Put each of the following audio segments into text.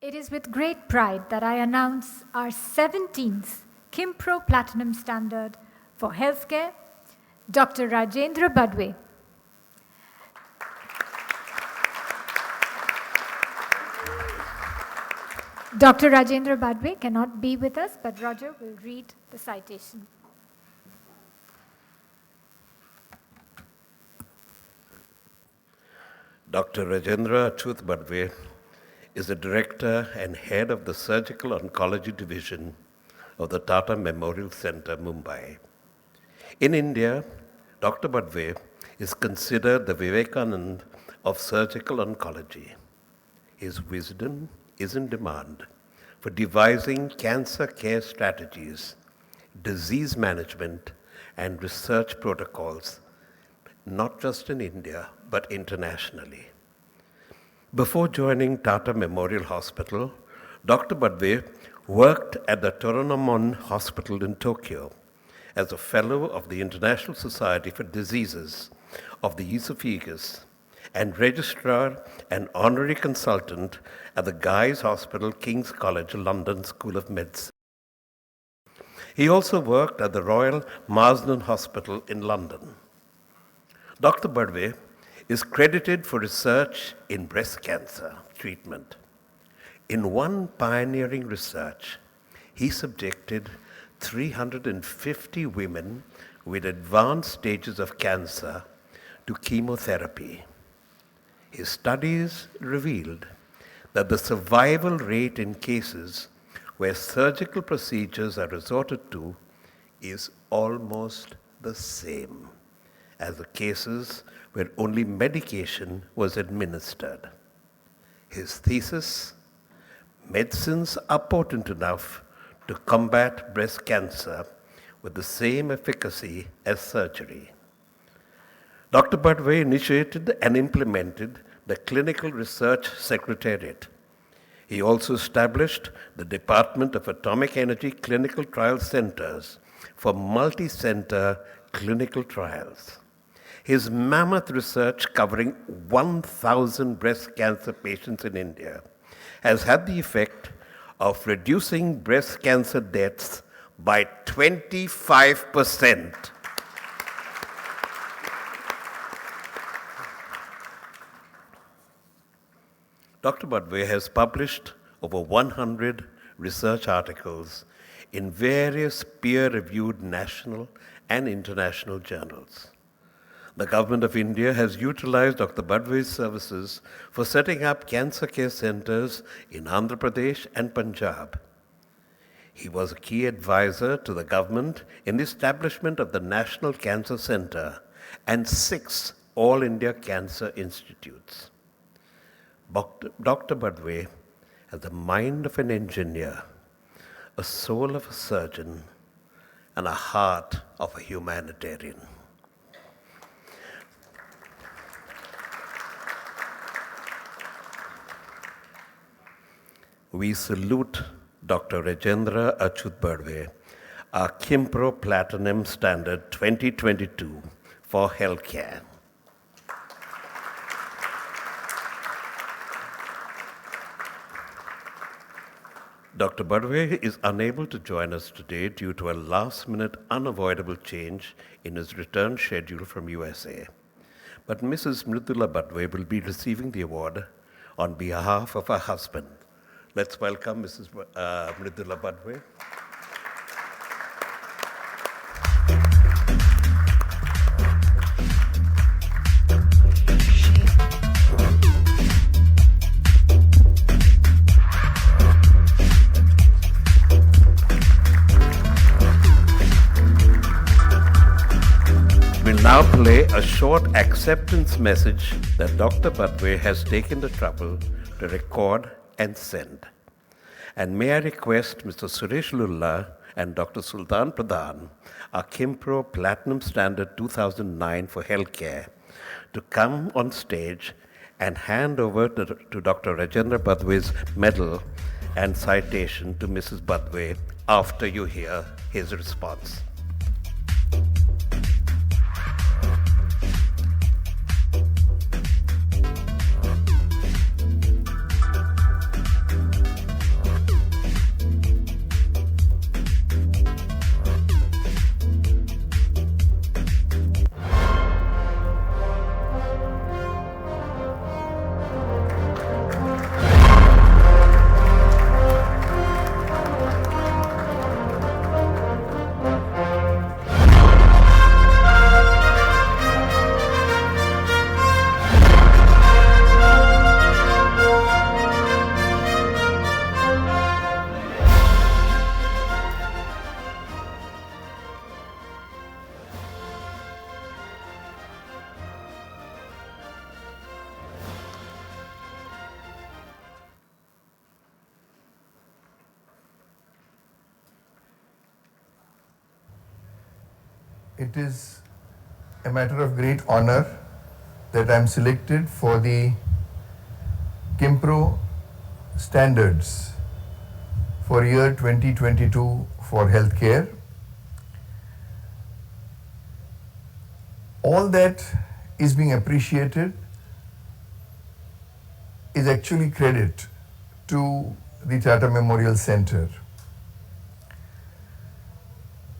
It is with great pride that I announce our 17th Qimpro Platinum Standard for Healthcare, Dr. Rajendra Badwe. Dr. Rajendra Badwe cannot be with us, but Roger will read the citation. Dr. Rajendra Badwe is the director and head of the Surgical Oncology Division of the Tata Memorial Centre, Mumbai. In India, Dr. Badwe is considered the Vivekanand of surgical oncology. His wisdom is in demand for devising cancer care strategies, disease management, and research protocols, not just in India, but internationally. Before joining Tata Memorial Hospital, Dr. Badwe worked at the Toranomon Hospital in Tokyo as a fellow of the International Society for Diseases of the Esophagus and registrar and honorary consultant at the Guy's Hospital, King's College, London School of Medicine. He also worked at the Royal Marsden Hospital in London. Dr. Badwe is credited for research in breast cancer treatment. In one pioneering research, he subjected 350 women with advanced stages of cancer to chemotherapy. His studies revealed that the survival rate in cases where surgical procedures are resorted to is almost the same as the cases where only medication was administered. His thesis, medicines are potent enough to combat breast cancer with the same efficacy as surgery. Dr. Badwe initiated and implemented the Clinical Research Secretariat. He also established the Department of Atomic Energy Clinical Trial Centers for multi-center clinical trials. His mammoth research covering 1,000 breast cancer patients in India has had the effect of reducing breast cancer deaths by 25%. Dr. Badwe has published over 100 research articles in various peer-reviewed national and international journals. The Government of India has utilized Dr. Badwe's services for setting up cancer care centers in Andhra Pradesh and Punjab. He was a key advisor to the government in the establishment of the National Cancer Center and 6 All India Cancer Institutes. Dr. Badwe has the mind of an engineer, a soul of a surgeon, and a heart of a humanitarian. We salute Dr. Rajendra Badwe, our Qimpro Platinum Standard 2022 for healthcare. Dr. Badwe is unable to join us today due to a last-minute unavoidable change in his return schedule from USA. But Mrs. Mridula Badwe will be receiving the award on behalf of her husband. Let's welcome Mrs. Mridula Badwe. We'll now play a short acceptance message that Dr. Badwe has taken the trouble to record and send. And may I request Mr. Suresh Lulla and Dr. Sultan Pradhan, our Qimpro Platinum Standard 2009 for healthcare, to come on stage and hand over to Dr. Rajendra Badwe's medal and citation to Mrs. Badwe after you hear his response. it is a matter of great honor that I am selected for the Qimpro standards for year 2022 for healthcare. All that is being appreciated is actually credit to the Tata Memorial Center.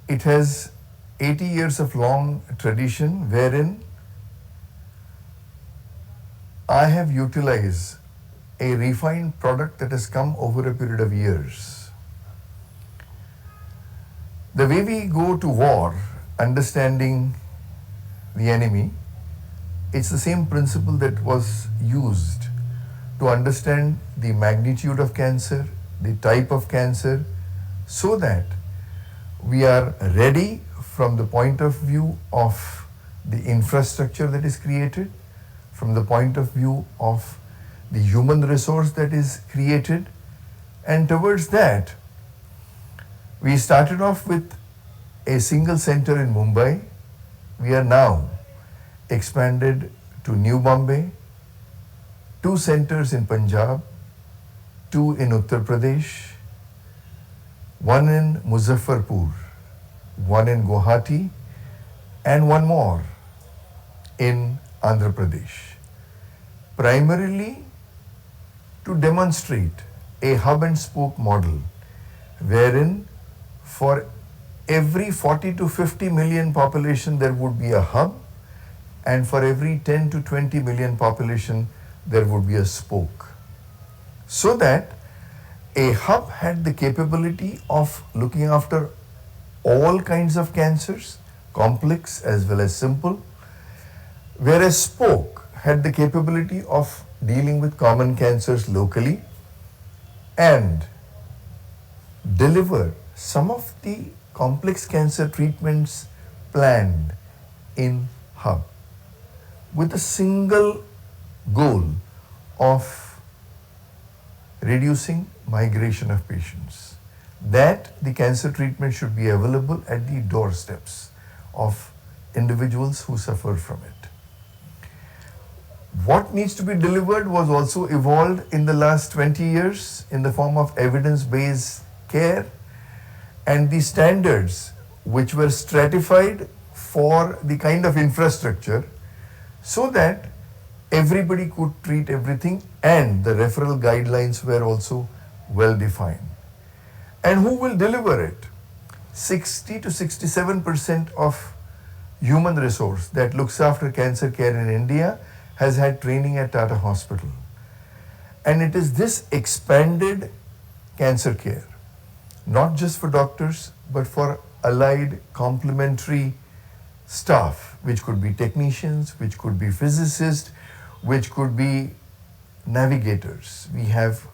It has 80 years of long tradition wherein I have utilized a refined product that has come over a period of years. The way we go to war, understanding the enemy, it's the same principle that was used to understand the magnitude of cancer, the type of cancer, so that we are ready from the point of view of the infrastructure that is created, from the point of view of the human resource that is created, and towards that, we started off with a single center in Mumbai. We are now expanded to New Bombay, 2 centers in Punjab, 2 in Uttar Pradesh, 1 in Muzaffarpur, 1 in Guwahati, and 1 more in Andhra Pradesh. Primarily to demonstrate a hub and spoke model wherein for every 40 to 50 million population there would be a hub, and for every 10 to 20 million population there would be a spoke. So that a hub had the capability of looking after all kinds of cancers, complex as well as simple, whereas spoke had the capability of dealing with common cancers locally and deliver some of the complex cancer treatments planned in hub with a single goal of reducing migration of patients, that the cancer treatment should be available at the doorsteps of individuals who suffer from it. What needs to be delivered was also evolved in the last 20 years in the form of evidence-based care, and the standards which were stratified for the kind of infrastructure so that everybody could treat everything, and the referral guidelines were also well defined. And who will deliver it? 60 to 67% of human resource that looks after cancer care in India has had training at Tata Hospital. And it is this expanded cancer care, not just for doctors, but for allied complementary staff, which could be technicians, which could be physicists, which could be navigators. We have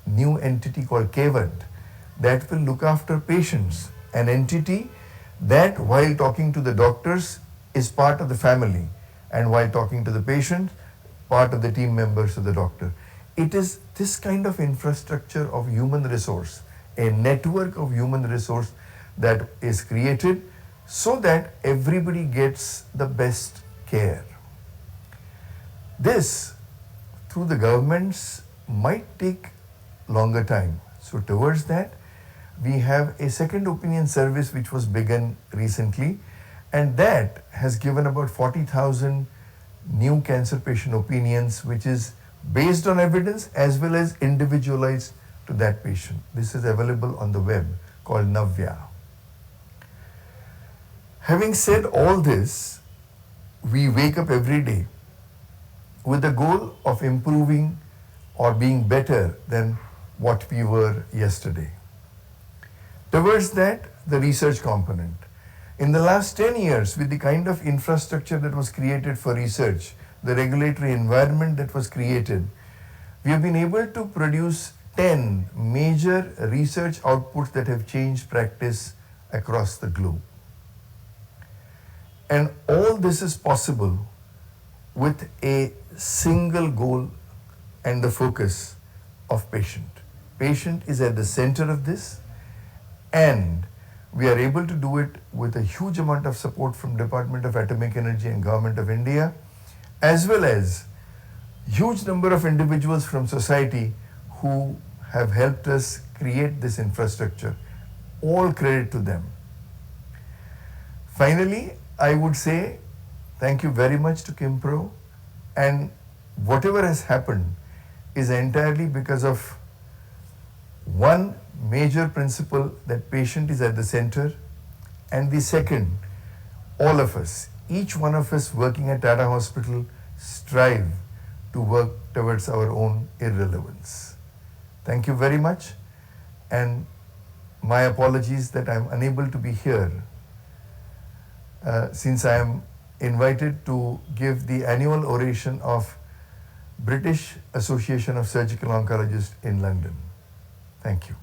new entity called Kevant that will look after patients, an entity that while talking to the doctors is part of the family, and while talking to the patient, part of the team members of the doctor. It is this kind of infrastructure of human resource, a network of human resource that is created so that everybody gets the best care. This, through the governments, might take longer time. So towards that, we have a second opinion service which was begun recently, and that has given about 40,000 new cancer patient opinions, which is based on evidence as well as individualized to that patient. This is available on the web called Navya. Having said all this, we wake up every day with the goal of improving or being better than what we were yesterday. Towards that, the research component. In the last 10 years, with the kind of infrastructure that was created for research, the regulatory environment that was created, we have been able to produce 10 major research outputs that have changed practice across the globe. And all this is possible with a single goal and the focus of patient. Patient is at the center of this, and We are able to do it with a huge amount of support from Department of Atomic Energy and Government of India, as well as huge number of individuals from society who have helped us create this infrastructure. All credit to them. Finally, I would say thank you very much to Qimpro, and whatever has happened is entirely because of one major principle, that patient is at the center, and the second, all of us, each one of us working at Tata Hospital, strive to work towards our own irrelevance. Thank you very much, and my apologies that I am unable to be here since I am invited to give the annual oration of British Association of Surgical Oncologists in London. Thank you.